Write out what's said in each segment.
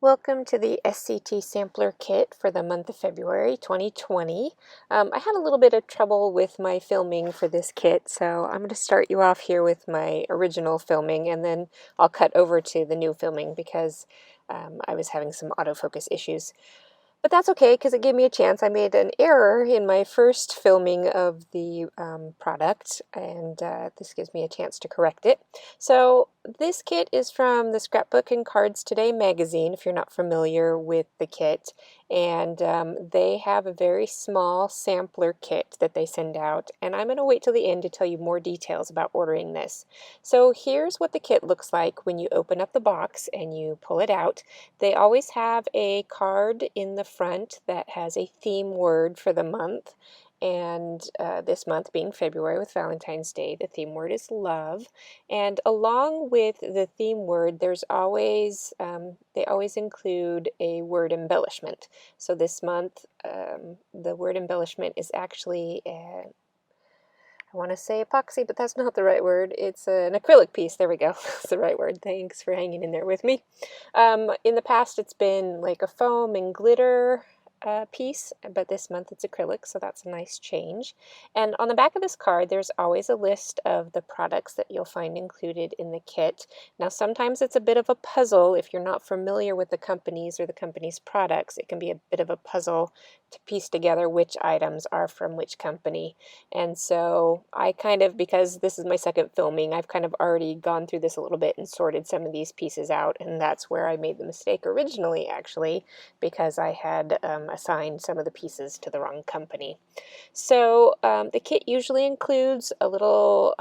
Welcome to the SCT Sampler Kit for the month of February 2020. I had a little bit of trouble with my filming for this kit, so I'm going to start you off here with my original filming, and then I'll cut over to the new filming because I was having some autofocus issues. But that's okay because it gave me a chance. I made an error in my first filming of the product, and this gives me a chance to correct it. So this kit is from the Scrapbook and Cards Today magazine, if you're not familiar with the kit. And they have a very small sampler kit that they send out, and I'm going to wait till the end to tell you more details about ordering this. So here's what the kit looks like when you open up the box and you pull it out. They always have a card in the front that has a theme word for the month, and this month being February with Valentine's Day, the theme word is love. And along with the theme word, there's always they always include a word embellishment. So this month, the word embellishment is actually I want to say epoxy, but that's not the right word. It's an acrylic piece. There we go. That's the right word. Thanks for hanging in there with me. In the past, it's been like a foam and glitter piece, but this month it's acrylic, so that's a nice change. And on the back of this card, there's always a list of the products that you'll find included in the kit. Now, sometimes it's a bit of a puzzle if you're not familiar with the companies or the company's products. It can be a bit of a puzzle to piece together which items are from which company. And so I kind of, because this is my second filming, I've kind of already gone through this a little bit and sorted some of these pieces out, and that's where I made the mistake originally, actually, because I had assigned some of the pieces to the wrong company. So the kit usually includes a little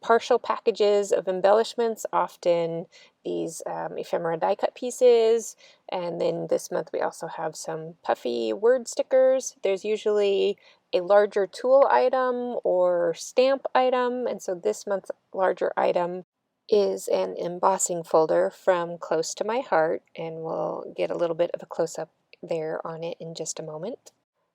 partial packages of embellishments, often these ephemera die cut pieces, and then this month we also have some puffy word stickers. There's usually a larger tool item or stamp item, and so this month's larger item is an embossing folder from Close to My Heart, and we'll get a little bit of a close-up there on it in just a moment.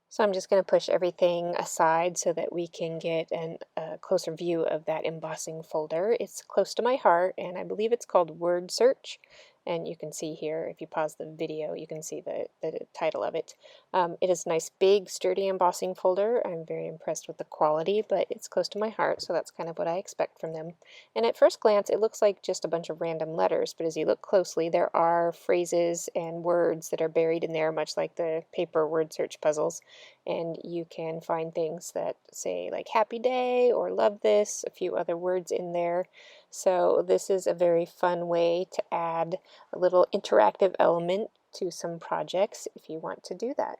So I'm just going to push everything aside so that we can get a closer view of that embossing folder. It's Close to My Heart, and I believe it's called Word Search. And you can see here, if you pause the video, you can see the title of it. It is a nice, big, sturdy embossing folder. I'm very impressed with the quality, but it's close to my heart, so that's kind of what I expect from them. And at first glance, it looks like just a bunch of random letters, but as you look closely, there are phrases and words that are buried in there, much like the paper word search puzzles. And you can find things that say like happy day or love this, a few other words in there. So this is a very fun way to add a little interactive element to some projects if you want to do that.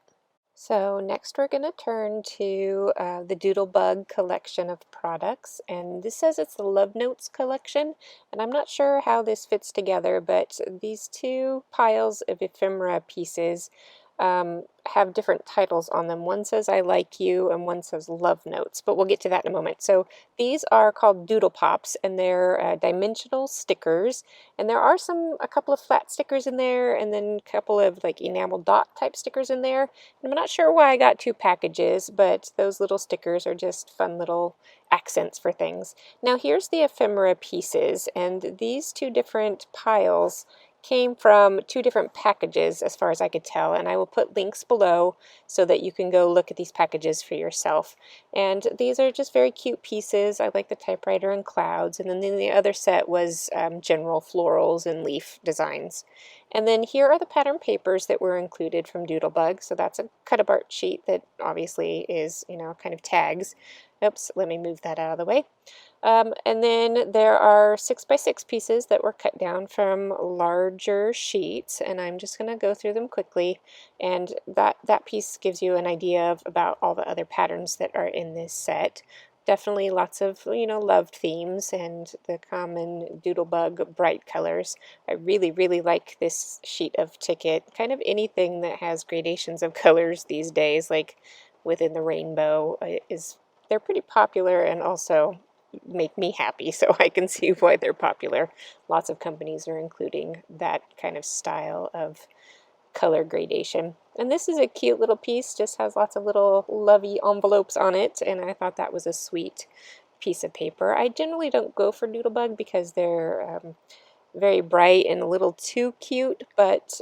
So next we're going to turn to the Doodle Bug collection of products, and this says it's the Love Notes collection, and I'm not sure how this fits together, but these two piles of ephemera pieces have different titles on them. One says I Like You and one says Love Notes, but we'll get to that in a moment. So these are called Doodle Pops, and they're dimensional stickers, and there are a couple of flat stickers in there, and then a couple of like enamel dot type stickers in there. And I'm not sure why I got two packages, but those little stickers are just fun little accents for things. Now here's the ephemera pieces, and these two different piles came from two different packages as far as I could tell, and I will put links below so that you can go look at these packages for yourself. And these are just very cute pieces. I like the typewriter and clouds, and then the other set was general florals and leaf designs. And then here are the pattern papers that were included from Doodlebug. So that's a cut-apart sheet that obviously is, kind of tags. Oops, let me move that out of the way. And then there are 6x6 pieces that were cut down from larger sheets, and I'm just going to go through them quickly, and that piece gives you an idea of about all the other patterns that are in this set. Definitely lots of, love themes and the common Doodlebug bright colors. I really, really like this sheet of ticket. Kind of anything that has gradations of colors these days, like within the rainbow, they're pretty popular and also make me happy, so I can see why they're popular. Lots of companies are including that kind of style of color gradation. And this is a cute little piece, just has lots of little lovey envelopes on it, and I thought that was a sweet piece of paper. I generally don't go for Doodlebug because very bright and a little too cute, but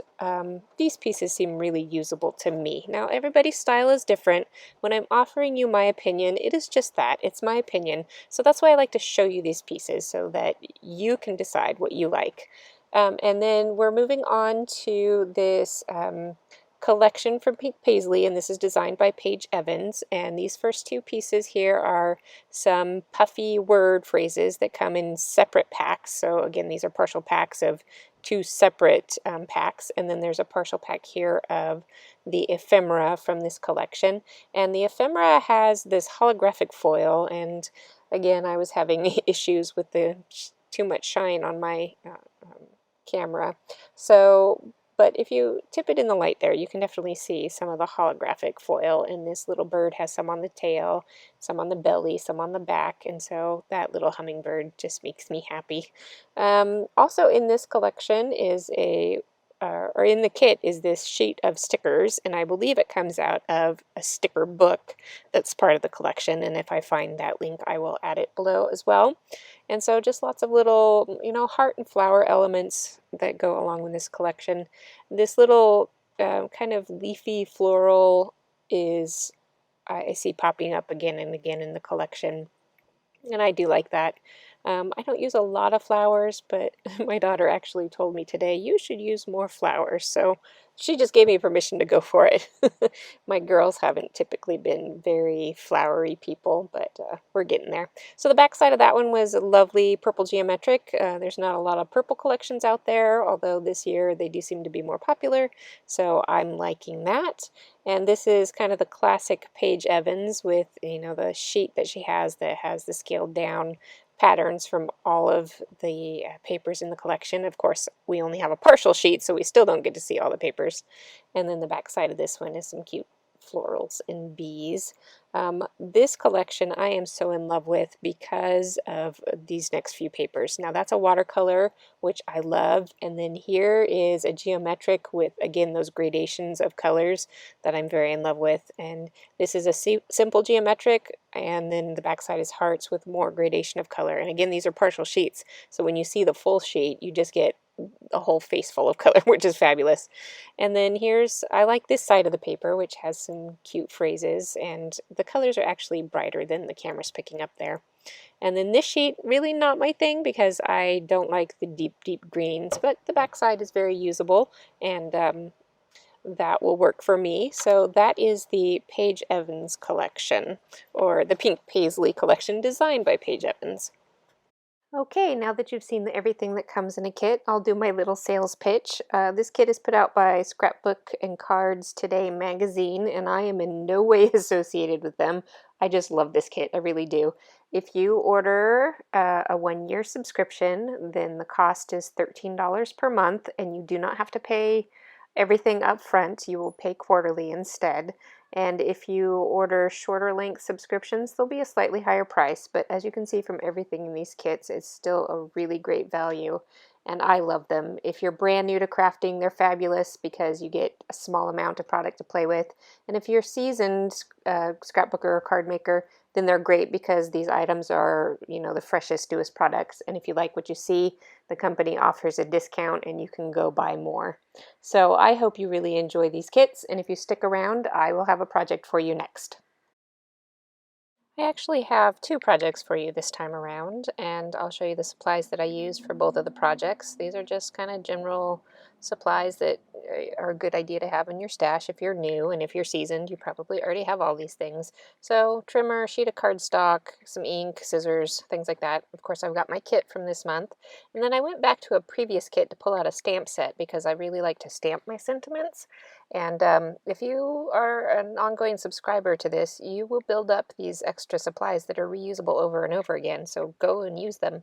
these pieces seem really usable to me. Now, everybody's style is different. When I'm offering you my opinion, it is just that. It's my opinion. So that's why I like to show you these pieces so that you can decide what you like. And then we're moving on to this collection from Pink Paisley, and this is designed by Paige Evans. And these first two pieces here are some puffy word phrases that come in separate packs. So again, these are partial packs of two separate packs, and then there's a partial pack here of the ephemera from this collection. And the ephemera has this holographic foil, and again, I was having issues with the too much shine on my camera. So, but if you tip it in the light there, you can definitely see some of the holographic foil, and this little bird has some on the tail, some on the belly, some on the back, and so that little hummingbird just makes me happy. Also in this collection is or in the kit is this sheet of stickers, and I believe it comes out of a sticker book that's part of the collection, and if I find that link I will add it below as well. And so just lots of little, heart and flower elements that go along with this collection. This little kind of leafy floral is, I see popping up again and again in the collection, and I do like that. I don't use a lot of flowers, but my daughter actually told me today, you should use more flowers. So she just gave me permission to go for it. My girls haven't typically been very flowery people, but we're getting there. So the back side of that one was a lovely purple geometric. There's not a lot of purple collections out there, although this year they do seem to be more popular. So I'm liking that. And this is kind of the classic Paige Evans with, the sheet that she has that has the scaled down patterns from all of the papers in the collection. Of course, we only have a partial sheet, so we still don't get to see all the papers. And then the back side of this one is some cute florals and bees. This collection I am so in love with because of these next few papers. Now that's a watercolor, which I love, and then here is a geometric with, again, those gradations of colors that I'm very in love with. And this is a simple geometric, and then the backside is hearts with more gradation of color. And again, these are partial sheets, so when you see the full sheet, you just get a whole face full of color, which is fabulous. And then I like this side of the paper, which has some cute phrases, and the colors are actually brighter than the camera's picking up there. And then this sheet, really not my thing because I don't like the deep, deep greens, but the back side is very usable, and that will work for me. So that is the Paige Evans collection, or the Pink Paisley collection designed by Paige Evans. Okay, now that you've seen everything that comes in a kit, I'll do my little sales pitch. This kit is put out by Scrapbook and Cards Today magazine, and I am in no way associated with them. I just love this kit, I really do. If you order a 1-year subscription, then the cost is $13 per month, and you do not have to pay everything up front. You will pay quarterly instead. And if you order shorter length subscriptions, they'll be a slightly higher price, but as you can see from everything in these kits, it's still a really great value, and I love them. If you're brand new to crafting, they're fabulous because you get a small amount of product to play with. And if you're seasoned scrapbooker or card maker, then they're great because these items are, the freshest, newest products. And if you like what you see, the company offers a discount and you can go buy more. So I hope you really enjoy these kits, and if you stick around, I will have a project for you next. I actually have 2 projects for you this time around, and I'll show you the supplies that I used for both of the projects. These are just kind of general supplies that are a good idea to have in your stash if you're new, and if you're seasoned, you probably already have all these things. So trimmer, sheet of cardstock, some ink, scissors, things like that. Of course, I've got my kit from this month, and then I went back to a previous kit to pull out a stamp set because I really like to stamp my sentiments. And if you are an ongoing subscriber to this, you will build up these extra supplies that are reusable over and over again, so go and use them.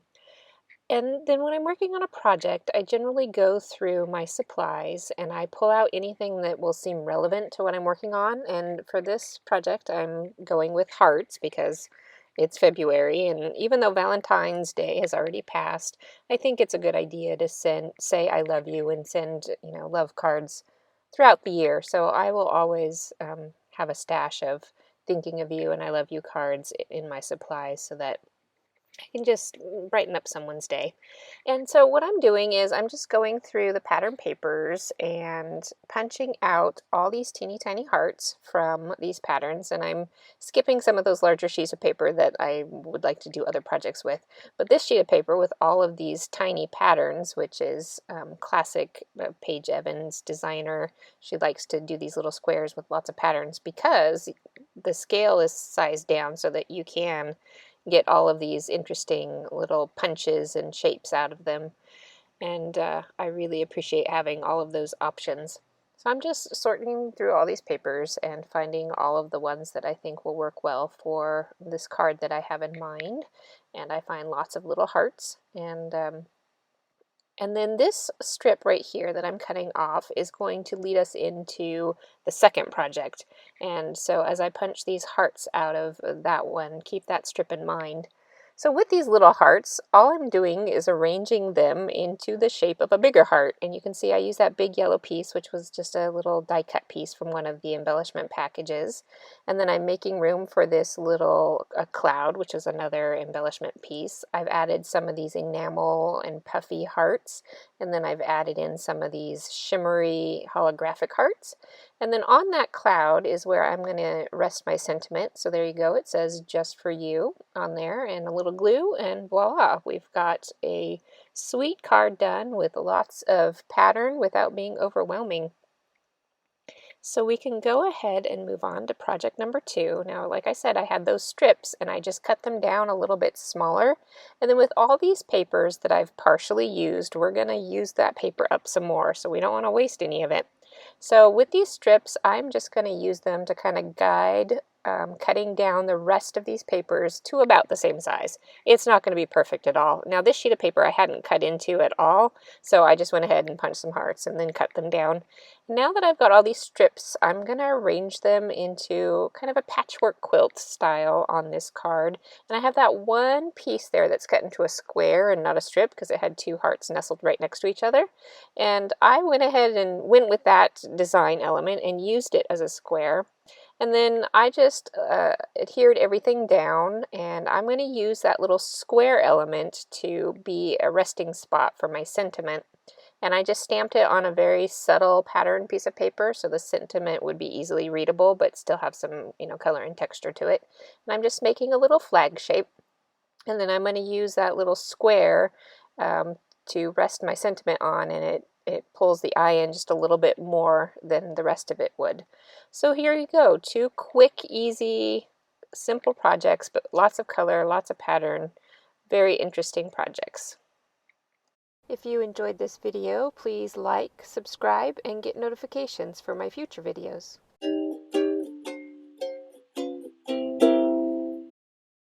And then when I'm working on a project, I generally go through my supplies and I pull out anything that will seem relevant to what I'm working on. And for this project, I'm going with hearts because it's February, and even though Valentine's Day has already passed, I think it's a good idea to say I love you and send, love cards throughout the year. So I will always have a stash of thinking of you and I love you cards in my supplies so that can just brighten up someone's day. And so what I'm doing is I'm just going through the pattern papers and punching out all these teeny tiny hearts from these patterns, and I'm skipping some of those larger sheets of paper that I would like to do other projects with. But this sheet of paper with all of these tiny patterns, which is classic Paige Evans designer, she likes to do these little squares with lots of patterns because the scale is sized down so that you can get all of these interesting little punches and shapes out of them. And I really appreciate having all of those options. So I'm just sorting through all these papers and finding all of the ones that I think will work well for this card that I have in mind. And I find lots of little hearts, and then this strip right here that I'm cutting off is going to lead us into the second project. And so as I punch these hearts out of that one, keep that strip in mind. So with these little hearts, all I'm doing is arranging them into the shape of a bigger heart. And you can see I use that big yellow piece, which was just a little die cut piece from one of the embellishment packages. And then I'm making room for this little cloud, which is another embellishment piece. I've added some of these enamel and puffy hearts, and then I've added in some of these shimmery holographic hearts. And then on that cloud is where I'm going to rest my sentiment. So there you go. It says "Just for You" on there, and a little glue, and voila, we've got a sweet card done with lots of pattern without being overwhelming. So we can go ahead and move on to project number 2. Now, like I said, I had those strips and I just cut them down a little bit smaller. And then with all these papers that I've partially used, we're going to use that paper up some more, so we don't want to waste any of it. So with these strips, I'm just going to use them to kind of guide cutting down the rest of these papers to about the same size. It's not going to be perfect at all. Now this sheet of paper I hadn't cut into at all, so I just went ahead and punched some hearts and then cut them down. Now that I've got all these strips, I'm going to arrange them into kind of a patchwork quilt style on this card. And I have that one piece there that's cut into a square and not a strip because it had two hearts nestled right next to each other. And I went ahead and went with that design element and used it as a square. And then I just adhered everything down, and I'm going to use that little square element to be a resting spot for my sentiment. And I just stamped it on a very subtle pattern piece of paper so the sentiment would be easily readable but still have some, color and texture to it. And I'm just making a little flag shape. And then I'm going to use that little square to rest my sentiment on, and it pulls the eye in just a little bit more than the rest of it would. So here you go, 2 quick, easy, simple projects, but lots of color, lots of pattern, very interesting projects. If you enjoyed this video, please like, subscribe, and get notifications for my future videos.